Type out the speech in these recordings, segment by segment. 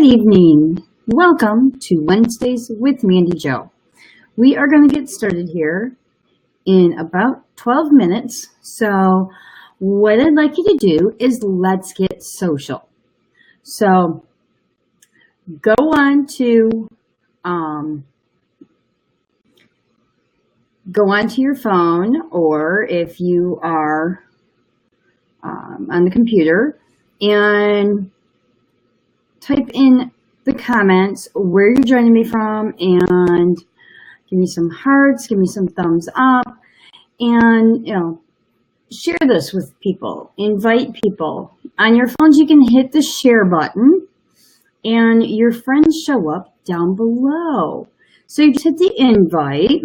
evening. Welcome to Wednesdays with Mandy Jo. We are going to get started here in about 12 minutes. So what I'd like you to do is let's get social. So go on to your phone, or if you are on the computer, and type in the comments where you're joining me from, and give me some hearts, give me some thumbs up, and share this with people, invite people. On your phones, you can hit the share button and your friends show up down below. So you just hit the invite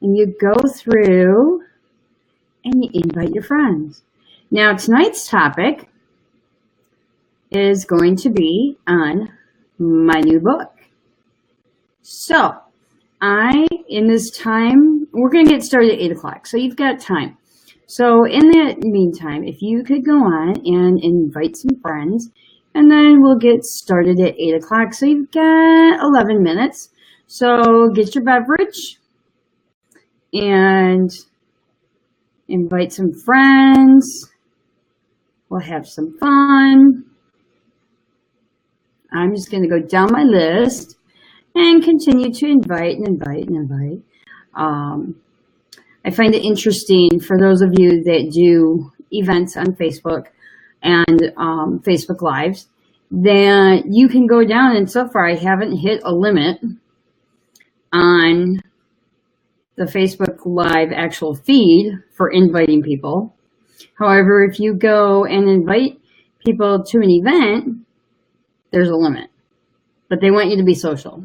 and you go through and you invite your friends. Now tonight's topic is going to be on my new book. So in this time, we're going to get started at 8 o'clock. So you've got time. So in the meantime, if you could go on and invite some friends, and then we'll get started at 8 o'clock. So you've got 11 minutes. So get your beverage and invite some friends. We'll have some fun. I'm just going to go down my list and continue to invite and invite and invite. I find it interesting for those of you that do events on Facebook and Facebook Lives that you can go down, and so far I haven't hit a limit on the Facebook Live actual feed for inviting people. However, if you go and invite people to an event, there's a limit, but they want you to be social.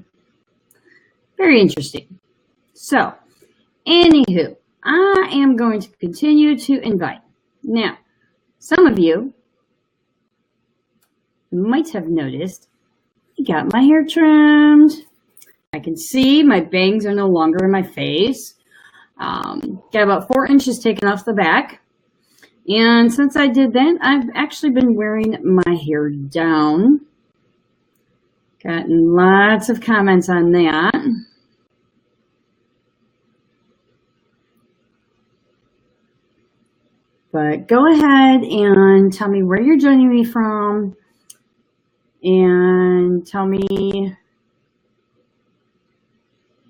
Very interesting. So, anywho, I am going to continue to invite. Now, some of you might have noticed I got my hair trimmed. I can see my bangs are no longer in my face. Got about 4 inches taken off the back. And since I did that, I've actually been wearing my hair down. Gotten lots of comments on that. But go ahead and tell me where you're joining me from, and tell me,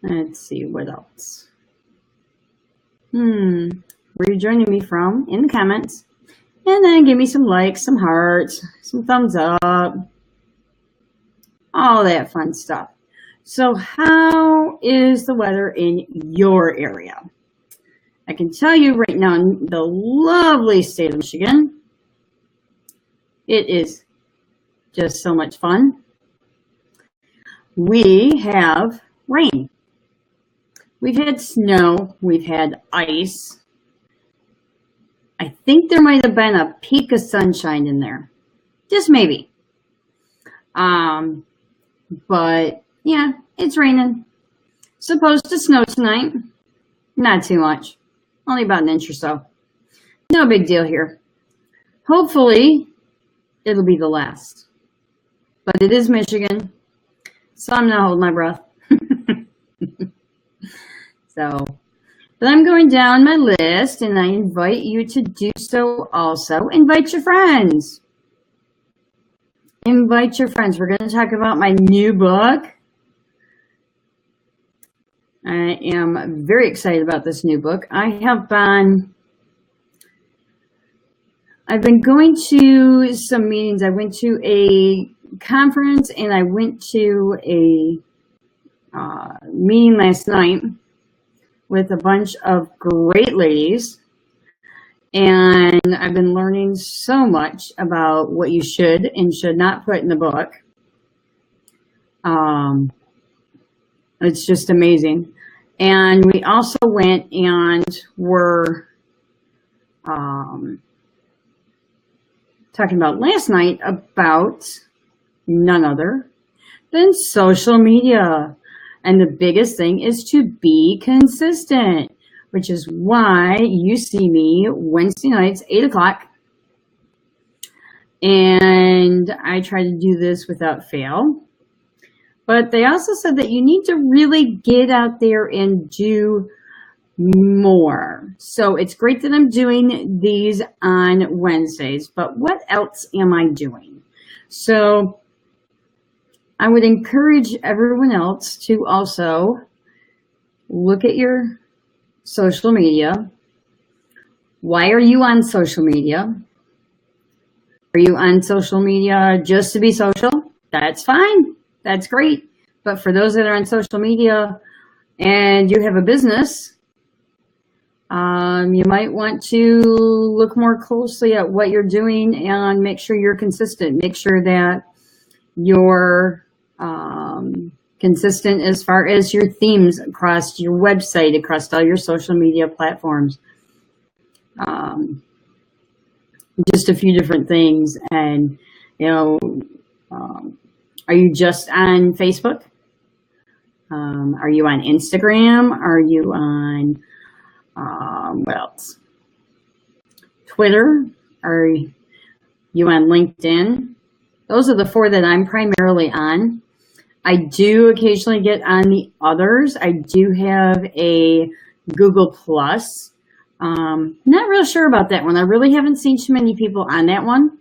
let's see, what else? Where you're joining me from in the comments, and then give me some likes, some hearts, some thumbs up, all that fun stuff. So how is the weather in your area? I can tell you right now, in the lovely state of Michigan, it is just so much fun. We have rain. We've had snow. We've had ice. I think there might have been a peak of sunshine in there. Just maybe. But yeah, it's raining. Supposed to snow tonight. Not too much. Only about an inch or so. No big deal here. Hopefully, it'll be the last. But it is Michigan, so I'm not holding my breath. But I'm going down my list, and I invite you to do so also. Invite your friends. Invite your friends. We're going to talk about my new book. I am very excited about this new book. I've been going to some meetings. I went to a conference and I went to a meeting last night with a bunch of great ladies. And I've been learning so much about what you should and should not put in the book. It's just amazing. And we also went and were talking about last night about none other than social media. And the biggest thing is to be consistent, which is why you see me Wednesday nights, 8 o'clock. and I try to do this without fail. But they also said that you need to really get out there and do more. So it's great that I'm doing these on Wednesdays, but what else am I doing? So I would encourage everyone else to also look at your social media. Why are you on social media? Are you on social media just to be social? That's fine. That's great. But for those that are on social media and you have a business, you might want to look more closely at what you're doing and make sure you're consistent. Make sure that you're consistent as far as your themes across your website, across all your social media platforms. Just a few different things. And, are you just on Facebook? Are you on Instagram? Are you on, what else? Twitter? Are you on LinkedIn? Those are the 4 that I'm primarily on. I do occasionally get on the others. I do have a Google Plus. Not real sure about that one. I really haven't seen too many people on that one.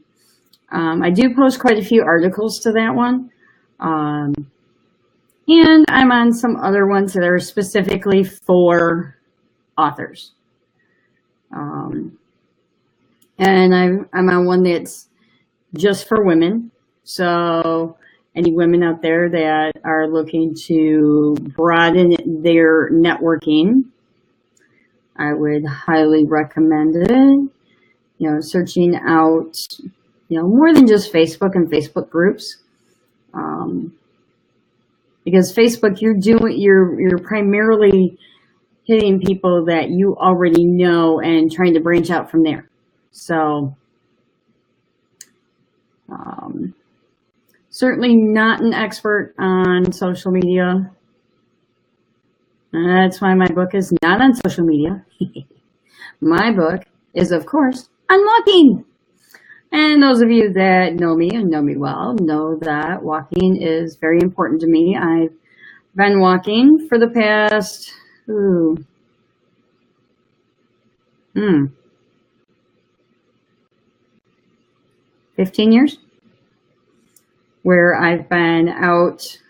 I do post quite a few articles to that one. And I'm on some other ones that are specifically for authors. And I'm on one that's just for women. So any women out there that are looking to broaden their networking, I would highly recommend it. Searching out, more than just Facebook and Facebook groups. Because Facebook, you're primarily hitting people that you already know and trying to branch out from there. So, certainly not an expert on social media. That's why my book is not on social media. My book is, of course, on walking. And those of you that know me and know me well know that walking is very important to me. I've been walking for the past 15 years, where I've been out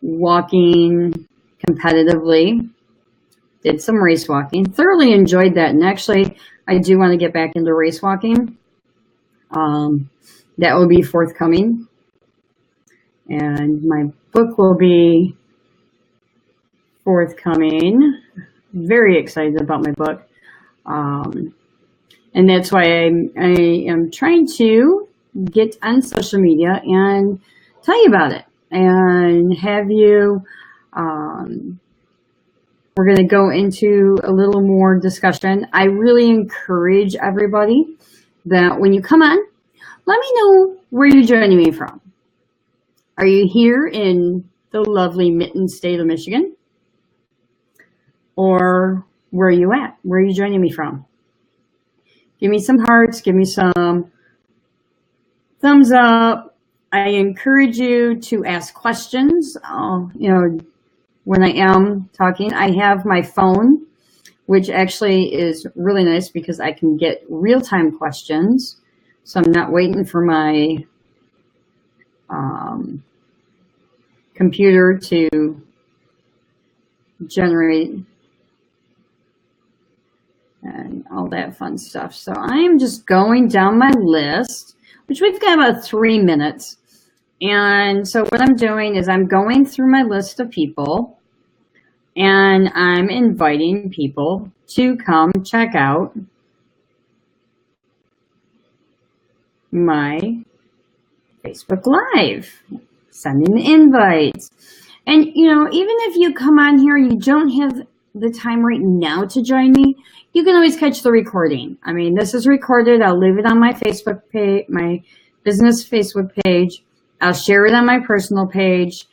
walking competitively, did some race walking, thoroughly enjoyed that. And actually, I do want to get back into race walking. That will be forthcoming. And my book will be forthcoming. Very excited about my book. And that's why I am trying to get on social media and tell you about it and have you, we're going to go into a little more discussion. I really encourage everybody that when you come on, let me know where you're joining me from. Are you here in the lovely Mitten state of Michigan? Or where are you at? Where are you joining me from? Give me some hearts. Give me some thumbs up. I encourage you to ask questions. When I am talking, I have my phone, which actually is really nice because I can get real-time questions. So I'm not waiting for my computer to generate and all that fun stuff. So I'm just going down my list, which we've got about 3 minutes. And so what I'm doing is I'm going through my list of people and I'm inviting people to come check out my Facebook Live, sending invites. And, even if you come on here, you don't have the time right now to join me, you can always catch the recording. I mean, this is recorded. I'll leave it on my Facebook page, my business Facebook page. I'll share it on my personal page.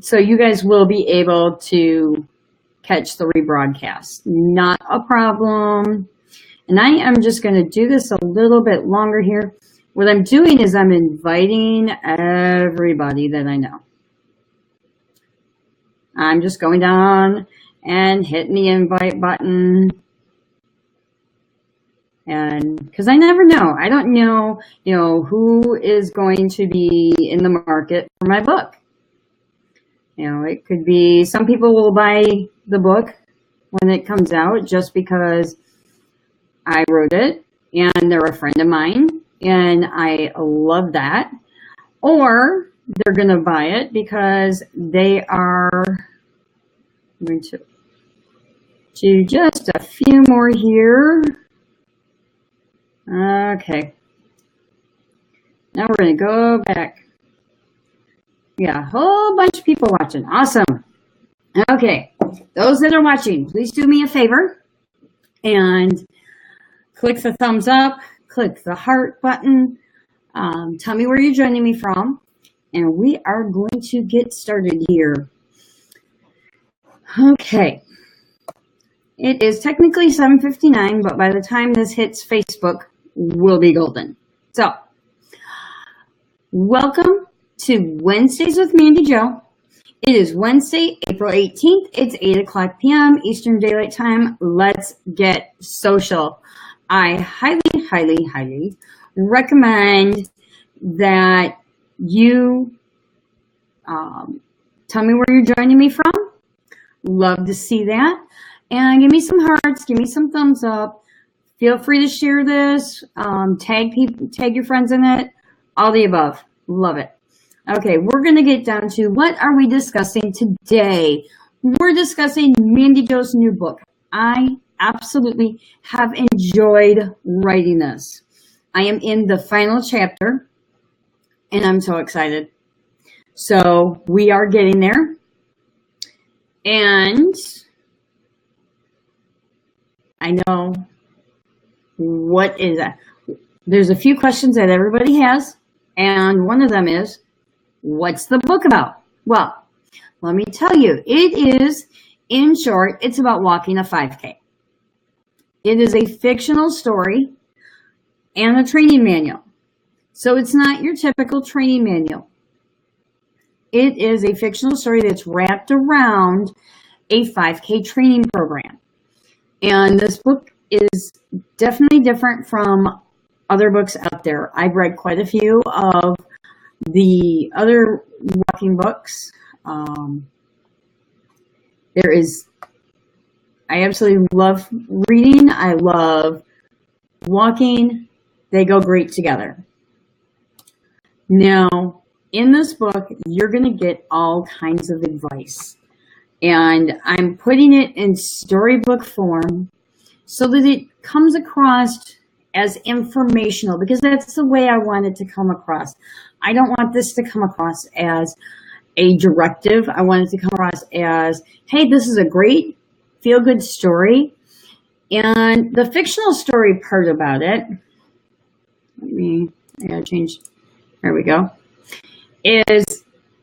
So you guys will be able to catch the rebroadcast. Not a problem. And I am just going to do this a little bit longer here. What I'm doing is I'm inviting everybody that I know. I'm just going down and hitting the invite button. And because I never know, I don't know, who is going to be in the market for my book. It could be some people will buy the book when it comes out just because I wrote it and they're a friend of mine and I love that. Or they're going to buy it because they are going to do just a few more here. Okay. Now we're going to go back. Yeah, a whole bunch of people watching. Awesome. Okay. Those that are watching, please do me a favor and click the thumbs up, click the heart button. Tell me where you're joining me from. And we are going to get started here. Okay. It is technically 7:59, but by the time this hits Facebook, we'll be golden. So, welcome to Wednesdays with Mandy Jo. It is Wednesday, April 18th. It's 8 o'clock p.m. Eastern Daylight Time. Let's get social. I highly, highly, highly recommend that you tell me where you're joining me from. Love to see that. And give me some hearts, give me some thumbs up. Feel free to share this, tag your friends in it, all the above. Love it. Okay, we're going to get down to what are we discussing today? We're discussing Mandy Jo's new book. I absolutely have enjoyed writing this. I am in the final chapter, and I'm so excited. So we are getting there. And I know what is that? There's a few questions that everybody has, and one of them is, what's the book about? Well, let me tell you, it is, in short, it's about walking a 5K. It is a fictional story and a training manual. So it's not your typical training manual. It is a fictional story that's wrapped around a 5K training program. And this book is definitely different from other books out there. I've read quite a few of the other walking books. I absolutely love reading. I love walking. They go great together. Now, in this book, you're going to get all kinds of advice. And I'm putting it in storybook form so that it comes across as informational, because that's the way I want it to come across. I don't want this to come across as a directive. I want it to come across as, hey, this is a great feel-good story. And the fictional story part about it, I gotta change, there we go, is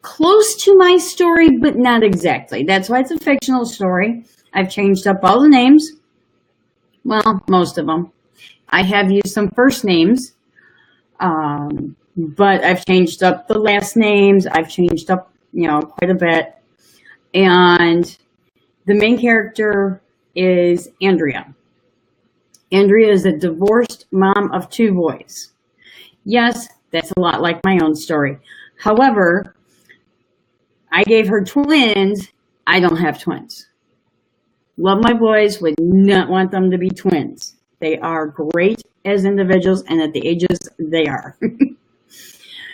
close to my story, but not exactly. That's why it's a fictional story. I've changed up all the names. Well, most of them. I have used some first names, but I've changed up the last names. I've changed up, quite a bit. And the main character is Andrea. Andrea is a divorced mom of 2 boys. Yes, that's a lot like my own story. However, I gave her twins. I don't have twins. Love my boys, would not want them to be twins. They are great as individuals and at the ages they are.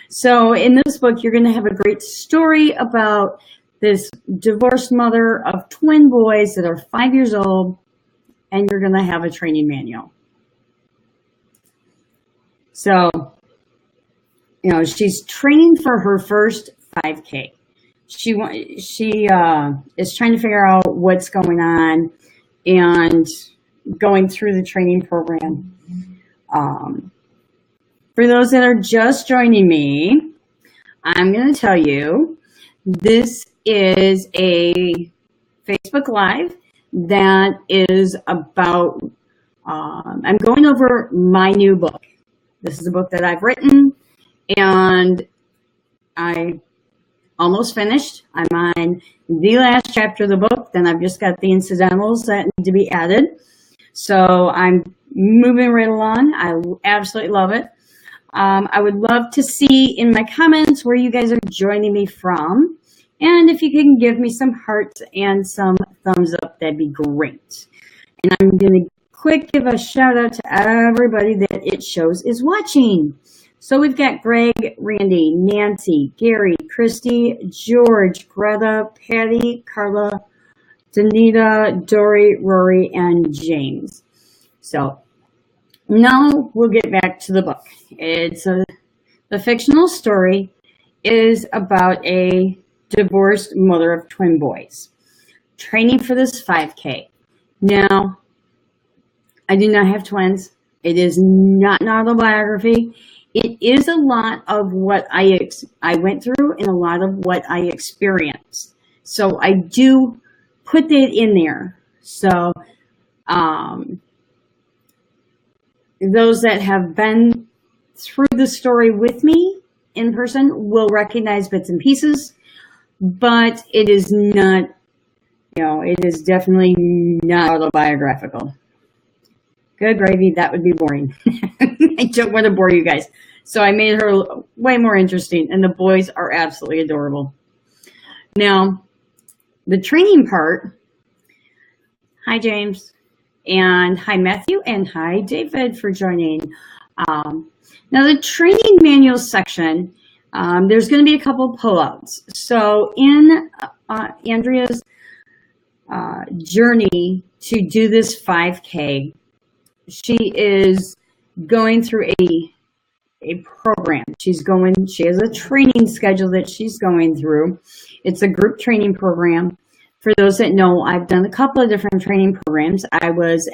So in this book, you're going to have a great story about this divorced mother of twin boys that are 5 years old, and you're going to have a training manual. So, she's training for her first 5K. She is trying to figure out what's going on and going through the training program. For those that are just joining me, I'm going to tell you this is a Facebook Live that is about I'm going over my new book. This is a book that I've written, and I almost finished. I'm on the last chapter of the book. Then I've just got the incidentals that need to be added. So I'm moving right along. I absolutely love it. I would love to see in my comments where you guys are joining me from. And if you can give me some hearts and some thumbs up, that'd be great. And I'm going to quick give a shout out to everybody that it shows is watching. So we've got Greg, Randy, Nancy, Gary, Christy, George, Greta, Patty, Carla, Danita, Dory, Rory, and James. So now we'll get back to the book. The fictional story is about a divorced mother of twin boys training for this 5K. Now, I do not have twins. It is not an autobiography. It is a lot of what I went through and a lot of what I experienced. So I do put that in there. So those that have been through the story with me in person will recognize bits and pieces, but it is not, it is definitely not autobiographical. Good gravy, that would be boring. I don't want to bore you guys. So I made her way more interesting, and the boys are absolutely adorable. Now, the training part, hi James, and hi Matthew, and hi David for joining. Now the training manual section, there's going to be a couple pullouts. So in Andrea's journey to do this 5K, she is going through a program. She has a training schedule that she's going through. It's a group training program. For those that know, I've done a couple of different training programs. I was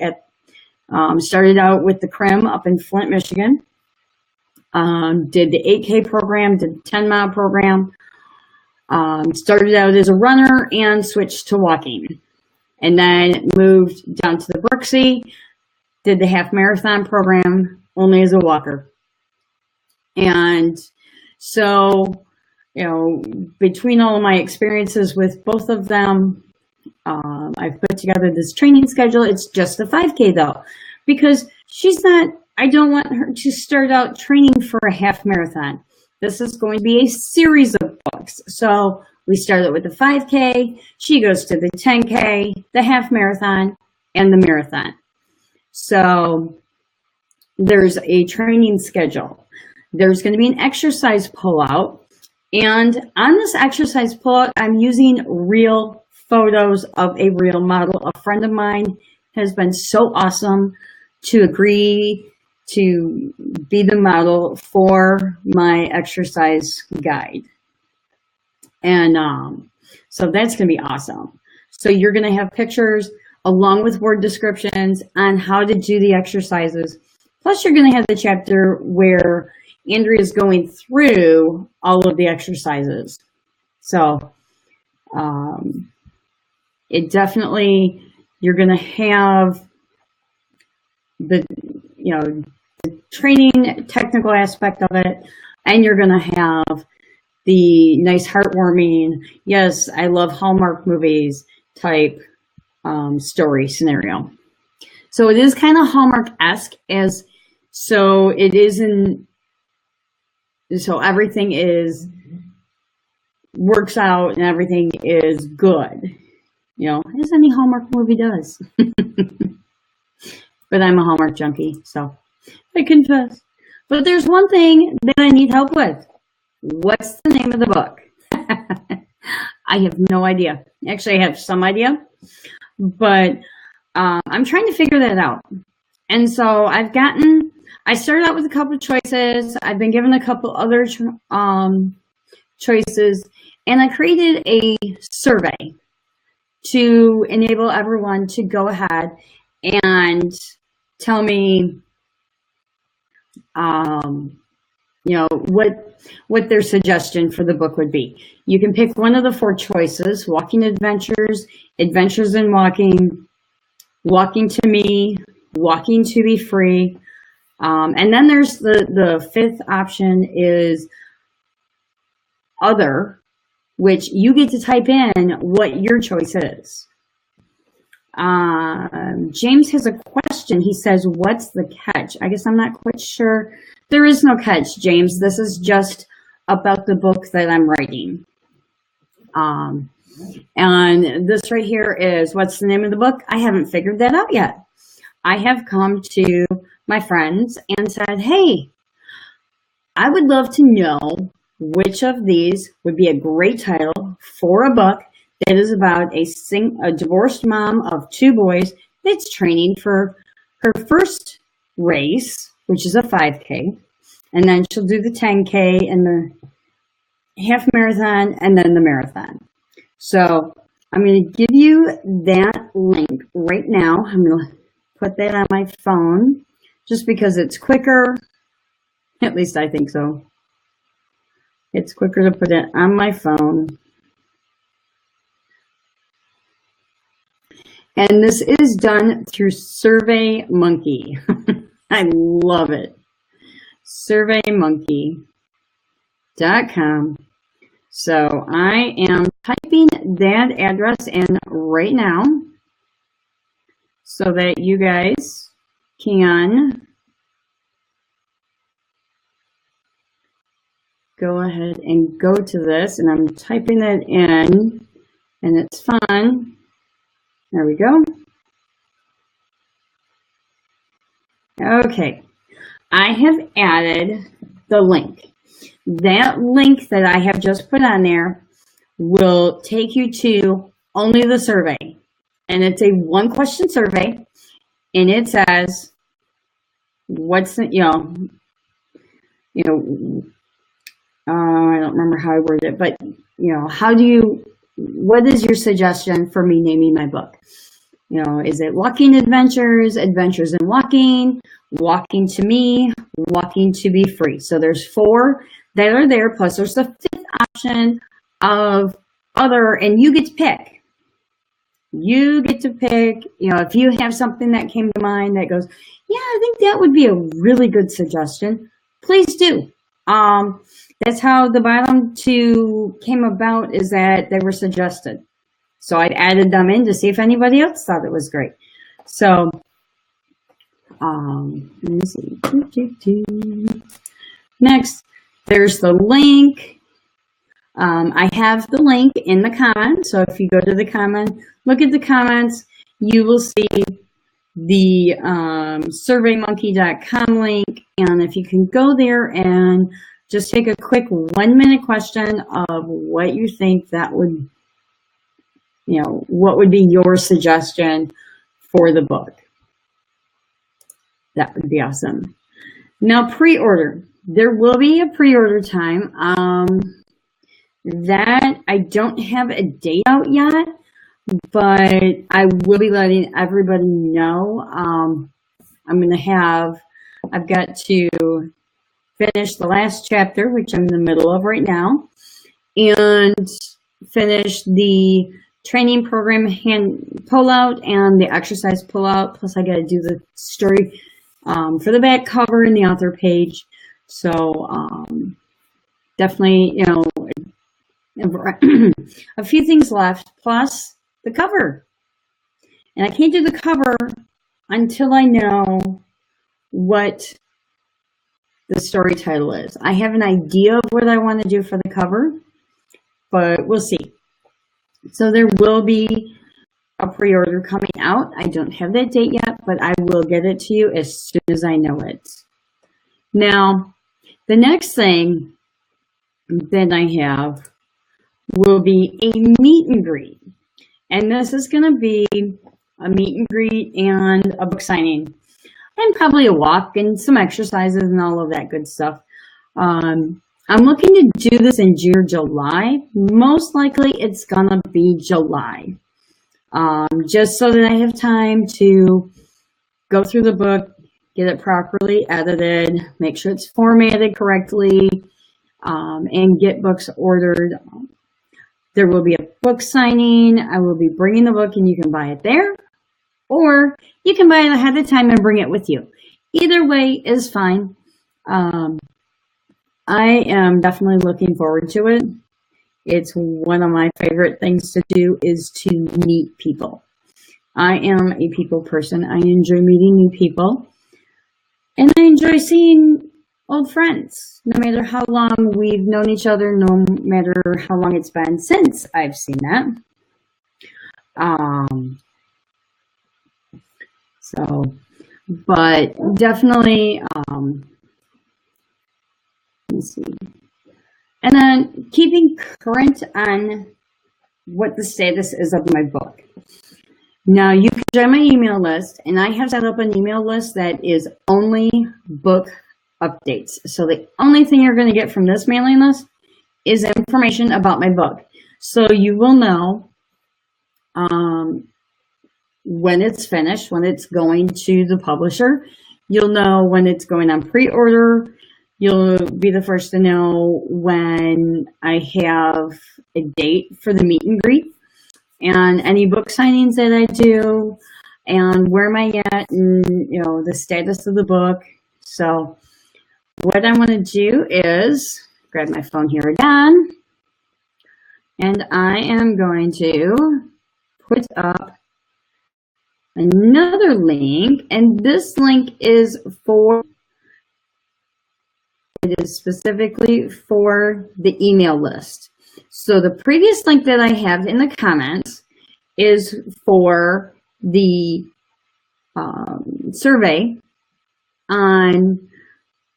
started out with the CRIM up in Flint, Michigan. Did the 8K program, did the 10-mile program. Started out as a runner and switched to walking. And then moved down to the Brooksy, did the half marathon program only as a walker. And so, between all of my experiences with both of them, I've put together this training schedule. It's just a 5K though, because I don't want her to start out training for a half marathon. This is going to be a series of books. So we started with the 5K, she goes to the 10K, the half marathon, and the marathon. So there's a training schedule. There's going to be an exercise pullout. And on this exercise pullout, I'm using real photos of a real model. A friend of mine has been so awesome to agree to be the model for my exercise guide. And so that's going to be awesome. So you're going to have pictures along with word descriptions on how to do the exercises. Plus you're going to have the chapter where Andrea is going through all of the exercises. So it definitely, you're going to have the training technical aspect of it, and you're going to have the nice heartwarming, yes, I love Hallmark movies type story scenario. So it is kind of Hallmark-esque, so it isn't. So everything works out and everything is good, as any Hallmark movie does. But I'm a Hallmark junkie, so I confess. But there's one thing that I need help with. What's the name of the book? I have no idea. Actually, I have some idea, but I'm trying to figure that out. And so I started out with a couple of choices. I've been given a couple other choices, and I created a survey to enable everyone to go ahead and tell me, what their suggestion for the book would be. You can pick one of the 4 choices: walking adventures, adventures in walking, walking to me, Walking to Be Free. And then there's the fifth option is Other, which you get to type in what your choice is. James has a question. He says, what's the catch? I guess I'm not quite sure. There is no catch, James. This is just about the book that I'm writing. And this right here is, what's the name of the book? I haven't figured that out yet. I have come to my friends and said, hey, I would love to know which of these would be a great title for a book that is about a divorced mom of 2 boys that's training for her first race, which is a 5K, and then she'll do the 10K and the half marathon and then the marathon. So I'm going to give you that link right now. I'm going to put that on my phone just because it's quicker. At least I think so. It's quicker to put it on my phone. And this is done through SurveyMonkey. I love it. SurveyMonkey.com. So I am typing that address in right now so that you guys can go ahead and go to this. And I'm typing it in, and it's fun. There we go. Okay, I have added the link. That link that I have just put on there will take you to only the survey. And it's a 1-question survey. And it says, what's the, I don't remember how I worded it, but, what is your suggestion for me naming my book? Is it Walking Adventures, Adventures in Walking, Walking to Me, Walking to Be Free? So there's 4 that are there, plus there's the 5th option of Other, and you get to pick. You get to pick, if you have something that came to mind that goes, yeah, I think that would be a really good suggestion, please do. That's how the bottom 2 came about, is that they were suggested. So I added them in to see if anybody else thought it was great. So, let me see. Next, there's the link. I have the link in the comments. So if you go to the comment, look at the comments, you will see the SurveyMonkey.com link. And if you can go there and just take a quick 1-minute question of what you think that would, what would be your suggestion for the book. That would be awesome. Now, pre-order. There will be a pre-order time. That I don't have a date out yet, but I will be letting everybody know. I've got to finish the last chapter, which I'm in the middle of right now, and finish the training program hand pullout and the exercise pullout. Plus, I got to do the story for the back cover and the author page. So definitely, a few things left, plus the cover. And I can't do the cover until I know what the story title is. I have an idea of what I want to do for the cover, but we'll see. So there will be a pre-order coming out. I don't have that date yet, but I will get it to you as soon as I know it. Now, the next thing that I have will be a meet and greet. And this is going to be a meet and greet and a book signing. And probably a walk and some exercises and all of that good stuff. I'm looking to do this in June or July. Most likely it's going to be July. Just so that I have time to go through the book, get it properly edited, make sure it's formatted correctly, and get books ordered. There will be a book signing. I will be bringing the book and you can buy it there. or you can buy it ahead of time and bring it with you. Either way is fine. I am definitely looking forward to it. It's one of my favorite things to do is to meet people. I am a people person. I enjoy meeting new people. And I enjoy seeing old friends, no matter how long we've known each other, no matter how long it's been since I've seen that. But definitely, let's see. And then keeping current on what the status is of my book. Now you can join my email list, and I have set up an email list that is only book updates. So the only thing you're going to get from this mailing list is information about my book. So you will know when it's finished, when it's going to the publisher. You'll know when it's going on pre-order. You'll be the first to know when I have a date for the meet and greet and any book signings that I do and where am I at and, you know, the status of the book. So what I want to do is grab my phone here again, and I am going to put up another link, and this link is specifically for the email list. So the previous link that I have in the comments is for the survey on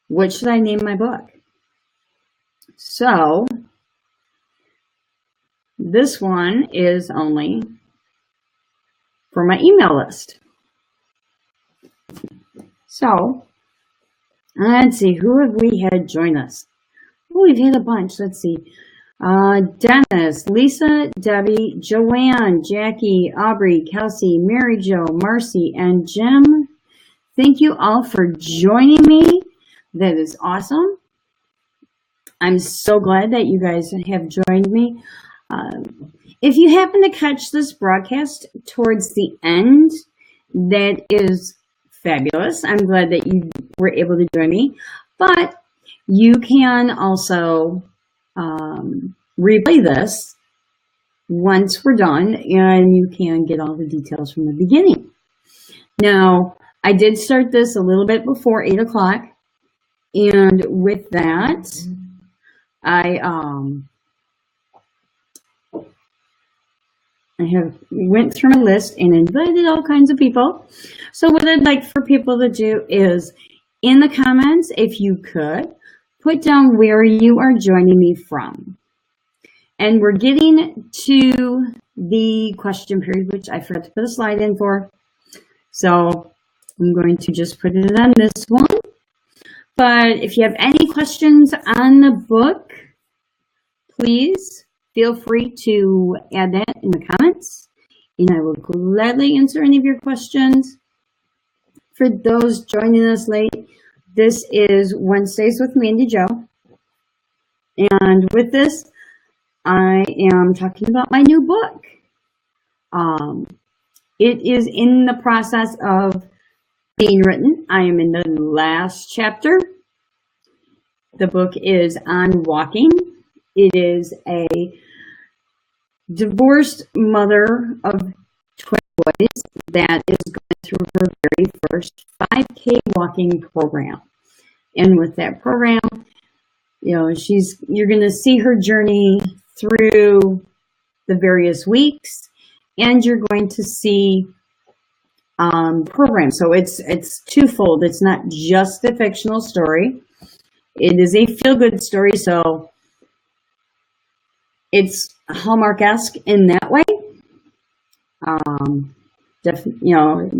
what should I name my book. So this one is only for my email list. So let's see, who have we had join us? Oh, we've had a bunch. Let's see. Dennis, Lisa, Debbie, Joanne, Jackie, Aubrey, Kelsey, Mary Jo, Marcy, and Jim. Thank you all for joining me. That is awesome. I'm so glad that you guys have joined me. If you happen to catch this broadcast towards the end, that is fabulous. I'm glad that you were able to join me. But you can also replay this once we're done, and you can get all the details from the beginning. Now, I did start this a little bit before 8 o'clock, and with that, I went through my list and invited all kinds of people. So what I'd like for people to do is, in the comments, if you could, put down where you are joining me from. And we're getting to the question period, which I forgot to put a slide in for. So I'm going to just put it on this one. But if you have any questions on the book, please feel free to add that in the comments, and I will gladly answer any of your questions. For those joining us late, this is Wednesdays with Mandy Jo. And with this, I am talking about my new book. It is in the process of being written. I am in the last chapter. The book is on walking. It is a divorced mother of twin boys that is going through her very first 5K walking program. And with that program, you know, you're going to see her journey through the various weeks, and you're going to see programs. So it's twofold. It's not just a fictional story. It is a feel-good story, so it's Hallmark-esque in that way. You know,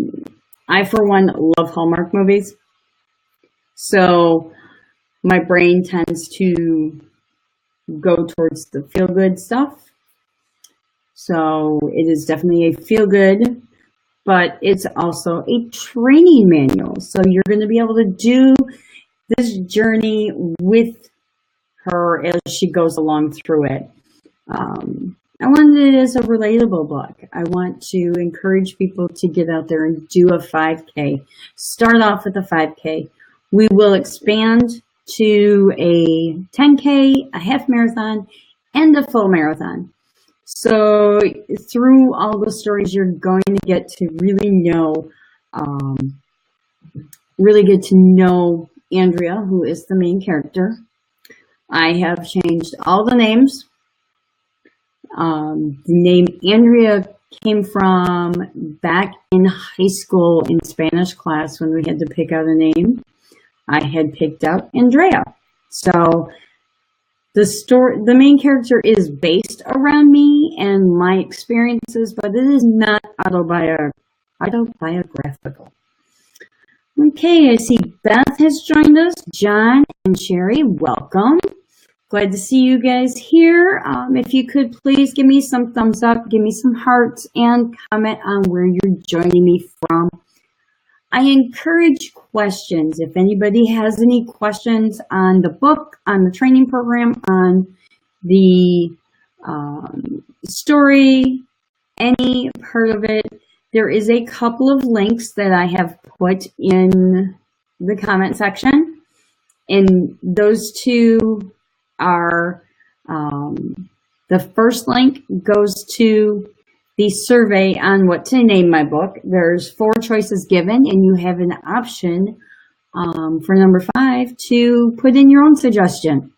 I, for one, love Hallmark movies. So my brain tends to go towards the feel-good stuff. So it is definitely a feel-good, but it's also a training manual. So you're going to be able to do this journey with her as she goes along through it. I wanted it as a relatable book. I want to encourage people to get out there and do a 5K. Start off with a 5K. We will expand to a 10K, a half marathon, and a full marathon. So through all the stories, you're going to get to really get to know Andrea, who is the main character. I have changed all the names. The name Andrea came from back in high school in Spanish class when we had to pick out a name. I had picked out Andrea. So the main character is based around me and my experiences, but it is not autobiographical. Okay, I see Beth has joined us. John and Sherry, welcome. Glad to see you guys here. If you could please give me some thumbs up, give me some hearts, and comment on where you're joining me from. I encourage questions. If anybody has any questions on the book, on the training program, on the story, any part of it, there is a couple of links that I have put in the comment section. And those two are, the first link goes to the survey on what to name my book. There's 4 choices given, and you have an option for number 5 to put in your own suggestion.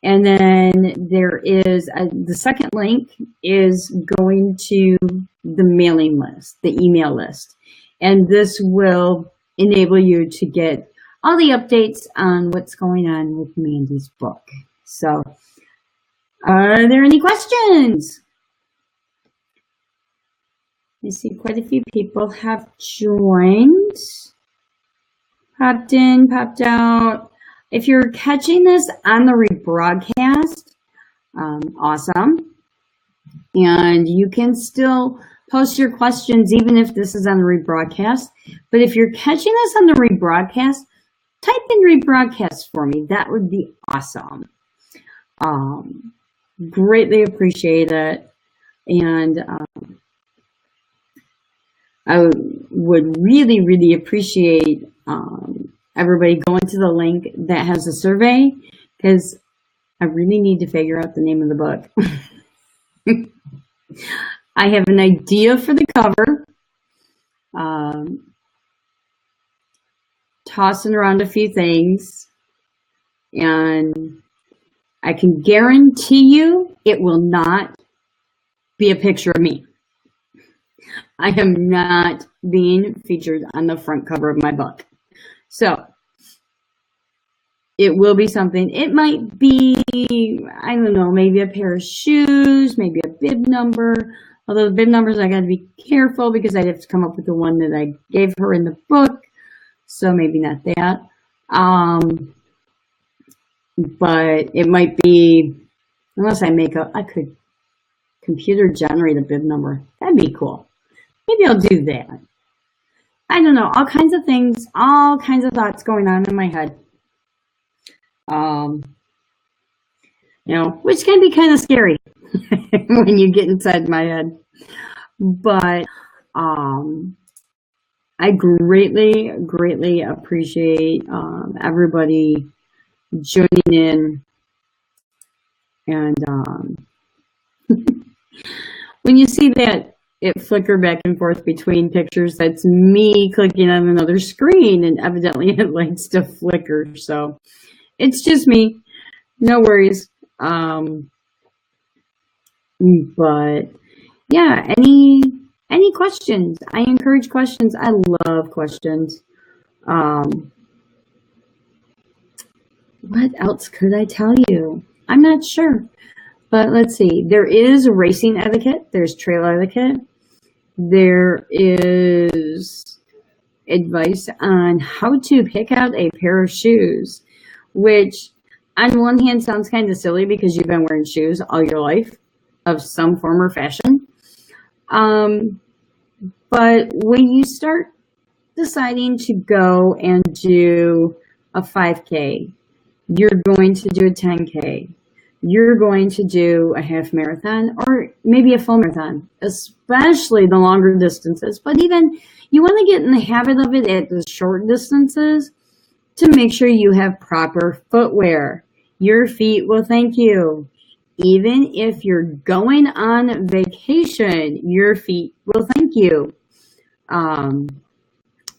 And then there is the second link is going to the mailing list, the email list. And this will enable you to get all the updates on what's going on with Mandy's book. So, are there any questions? I see quite a few people have joined, popped in, popped out. If you're catching this on the rebroadcast, awesome. And you can still post your questions even if this is on the rebroadcast. But if you're catching this on the rebroadcast, type in rebroadcast for me. That would be awesome. Greatly appreciate it. And I would really, really appreciate everybody going to the link that has a survey, because I really need to figure out the name of the book. I have an idea for the cover. Tossing around a few things, and I can guarantee you it will not be a picture of me. I am not being featured on the front cover of my book. So it will be something. It might be, I don't know, maybe a pair of shoes, maybe a bib number. Although the bib numbers, I got to be careful because I'd have to come up with the one that I gave her in the book. So maybe not that. But it might be, unless I could computer generate a bib number. That'd be cool. Maybe I'll do that. I don't know, all kinds of things, all kinds of thoughts going on in my head. Which can be kind of scary when you get inside my head. But I greatly, greatly appreciate everybody joining in. And when you see that it flicker back and forth between pictures, that's me clicking on another screen, and evidently it likes to flicker. So it's just me. No worries. But yeah, any questions? I encourage questions. I love questions. What else could I tell you? I'm not sure. But let's see. There is racing etiquette. There's trail etiquette. There is advice on how to pick out a pair of shoes, which on one hand sounds kind of silly because you've been wearing shoes all your life of some form or fashion. But when you start deciding to go and do a 5K, you're going to do a 10K, you're going to do a half marathon or maybe a full marathon, especially the longer distances. But even you want to get in the habit of it at the short distances to make sure you have proper footwear. Your feet will thank you. Even if you're going on vacation, your feet will thank you.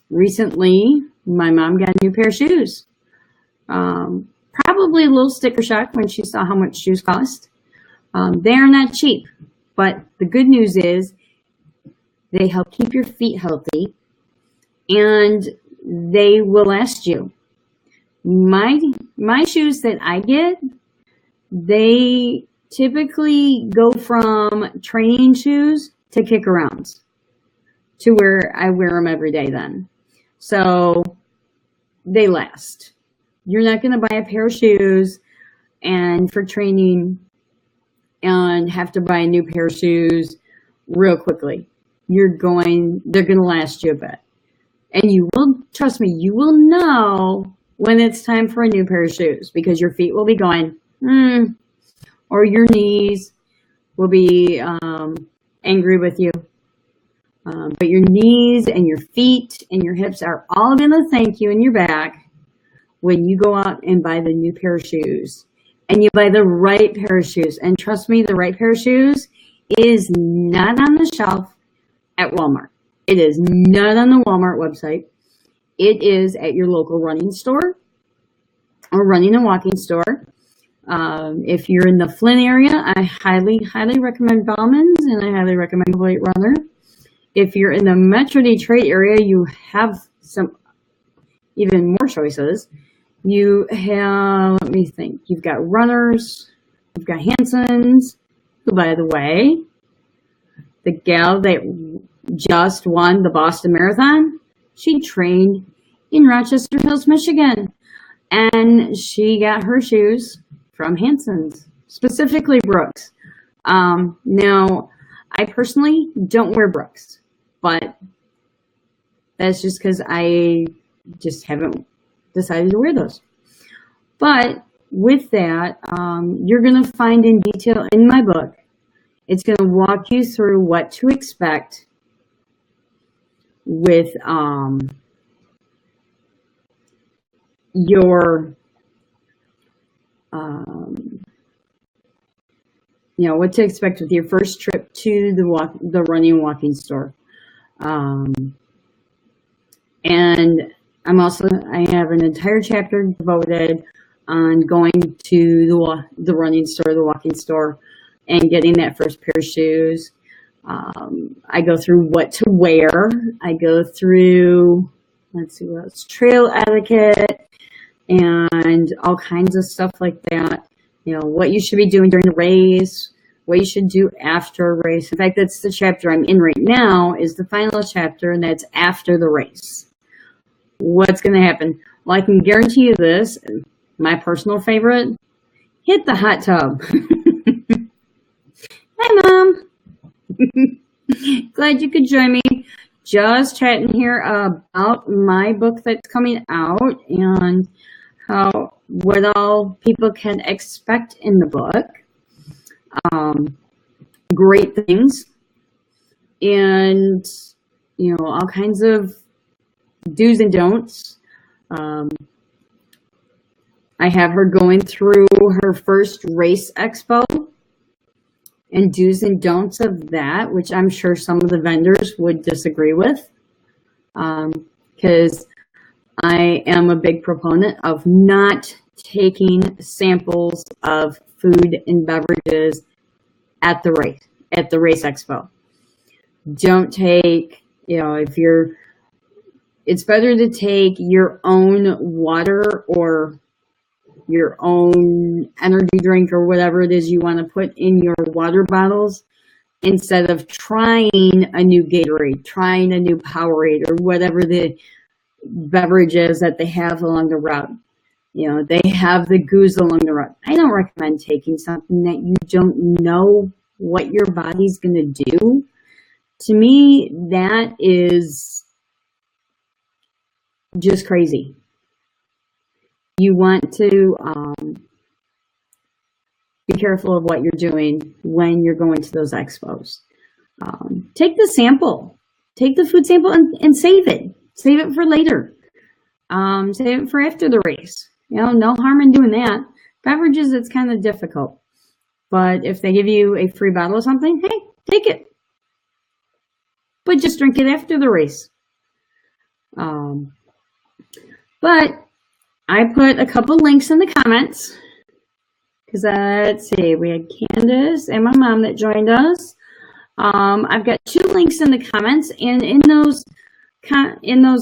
Recently, my mom got a new pair of shoes. Probably a little sticker shock when she saw how much shoes cost. They are not cheap, but the good news is they help keep your feet healthy and they will last you. My shoes that I get, they typically go from training shoes to kick arounds to where I wear them every day then. So they last. You're not going to buy a pair of shoes and for training and have to buy a new pair of shoes real quickly. They're going to last you a bit. And you will, trust me, you will know when it's time for a new pair of shoes because your feet will be going, or your knees will be angry with you. But your knees and your feet and your hips are all going to thank you in your back when you go out and buy the new pair of shoes. And you buy the right pair of shoes. And trust me, the right pair of shoes is not on the shelf at Walmart. It is not on the Walmart website. It is at your local running store or running and walking store. If you're in the Flint area, I highly, highly recommend Bauman's and I highly recommend White Runner. If you're in the Metro Detroit area, you have some even more choices. You have, let me think, you've got Runners, you've got Hanson's, who, by the way, the gal that just won the Boston Marathon, she trained in Rochester Hills, Michigan, and she got her shoes from Hanson's, specifically Brooks. Now, I personally don't wear Brooks, but that's just because I just haven't decided to wear those. But with that, you're going to find in detail in my book. It's going to walk you through what to expect with your, what to expect with your first trip to the running and walking store. And I have an entire chapter devoted on going to the running store, the walking store, and getting that first pair of shoes. I go through what to wear. I go through, let's see what else, trail etiquette and all kinds of stuff like that. What you should be doing during the race, what you should do after a race. In fact, that's the chapter I'm in right now, is the final chapter, and that's after the race. What's going to happen? Well, I can guarantee you this, my personal favorite, hit the hot tub. Hi, Mom. Glad you could join me. Just chatting here about my book that's coming out and what all people can expect in the book. Great things and, all kinds of do's and don'ts. I have her going through her first race expo and do's and don'ts of that, which I'm sure some of the vendors would disagree with, because I am a big proponent of not taking samples of food and beverages at the race expo. Don't take, it's better to take your own water or your own energy drink or whatever it is you want to put in your water bottles instead of trying a new Gatorade, trying a new Powerade or whatever the beverage is that they have along the route. They have the goos along the route. I don't recommend taking something that you don't know what your body's going to do. To me, that is just crazy. You want to be careful of what you're doing when you're going to those expos. Take the sample. Take the food sample and save it. Save it for later. Save it for after the race. You know, no harm in doing that. Beverages, it's kind of difficult. But if they give you a free bottle of something, hey, take it. But just drink it after the race. But I put a couple links in the comments. Because let's see, we had Candace and my mom that joined us. I've got 2 links in the comments, and in those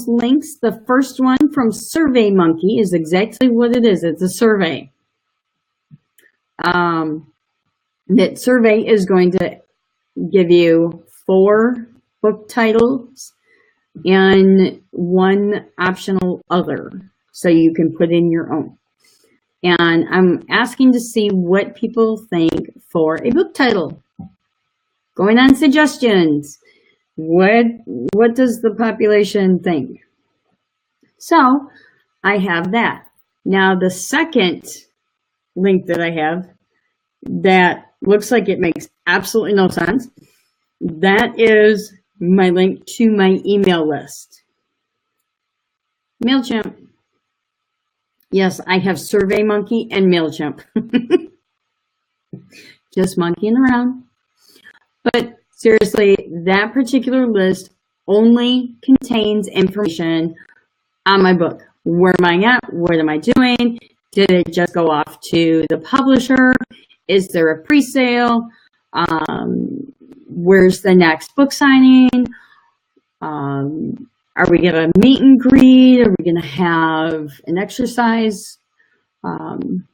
links, the first one from SurveyMonkey is exactly what it is. It's a survey. That survey is going to give you 4 book titles and 1 optional other, so you can put in your own. And I'm asking to see what people think for a book title. Going on suggestions. What does the population think? So I have that. Now the second link that I have that looks like it makes absolutely no sense, that is my link to my email list. MailChimp. Yes, I have SurveyMonkey and MailChimp. Just monkeying around. But seriously, that particular list only contains information on my book. Where am I at? What am I doing? Did it just go off to the publisher? Is there a pre-sale? Where's the next book signing? Are we going to meet and greet? Are we going to have an exercise?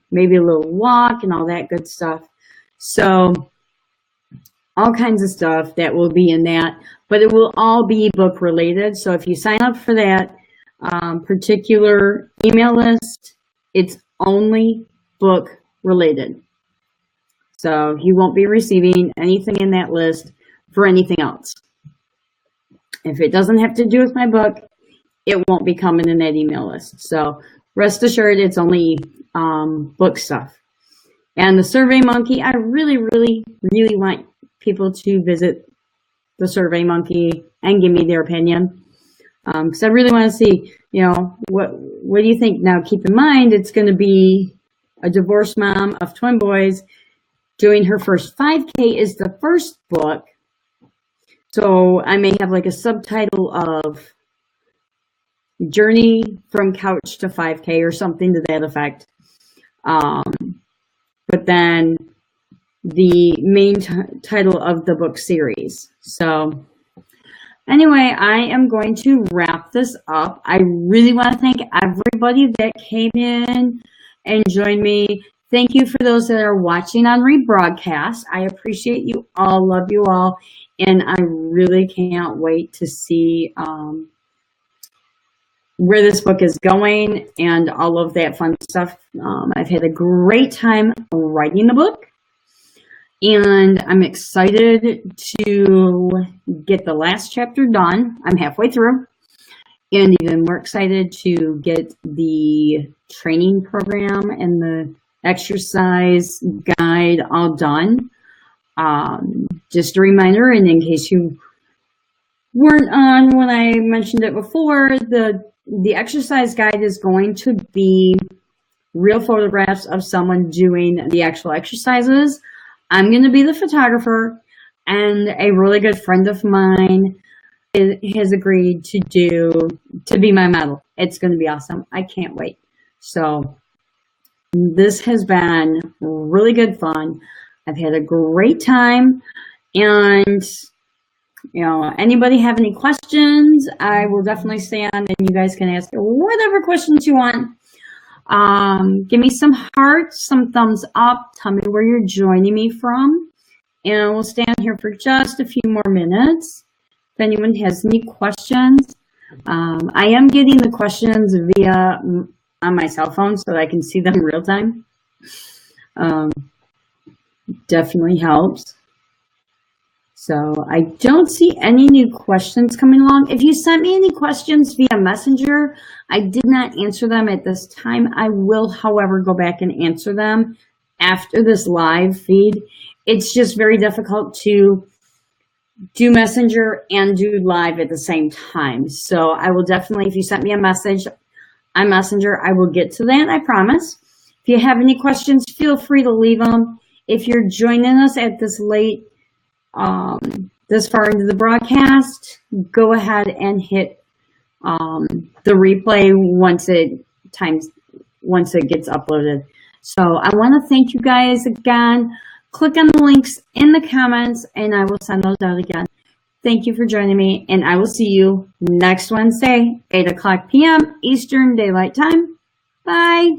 Maybe a little walk and all that good stuff. So all kinds of stuff that will be in that, but it will all be book related. So if you sign up for that particular email list, it's only book related. So you won't be receiving anything in that list for anything else. If it doesn't have to do with my book, it won't be coming in that email list. So rest assured, it's only book stuff. And the SurveyMonkey, I really, really, really want people to visit the SurveyMonkey and give me their opinion. Because I really want to see, you know, what do you think? Now, keep in mind, it's going to be a divorced mom of twin boys doing her first 5K is the first book. So I may have like a subtitle of Journey from Couch to 5K or something to that effect. But then the main title of the book series. So anyway, I am going to wrap this up. I really want to thank everybody that came in and joined me. Thank you for those that are watching on rebroadcast. I appreciate you all, love you all, and I really can't wait to see where this book is going and all of that fun stuff. I've had a great time writing the book, and I'm excited to get the last chapter done. I'm halfway through, and even more excited to get the training program and the exercise guide all done. Just a reminder, and in case you weren't on when I mentioned it before, the exercise guide is going to be real photographs of someone doing the actual exercises. I'm going to be the photographer, and a really good friend of mine has agreed to be my model. It's going to be awesome. I can't wait. So this has been really good fun. I've had a great time, and you know, anybody have any questions, I will definitely stay on, and you guys can ask whatever questions you want. Give me some hearts, some thumbs up. Tell me where you're joining me from, and we'll stay on here for just a few more minutes. If anyone has any questions, I am getting the questions via on my cell phone so that I can see them real time. Definitely helps. So I don't see any new questions coming along. If you sent me any questions via Messenger, I did not answer them at this time. I will, however, go back and answer them after this live feed, it's just very difficult to do Messenger and do live at the same time. So I will definitely, if you sent me a message on Messenger, I will get to that, I promise. If you have any questions, feel free to leave them. If you're joining us at this late, this far into the broadcast, go ahead and hit the replay once it gets uploaded. So I want to thank you guys again. Click on the links in the comments and I will send those out again. Thank you for joining me, and I will see you next Wednesday, 8 o'clock p.m. Eastern Daylight Time. Bye.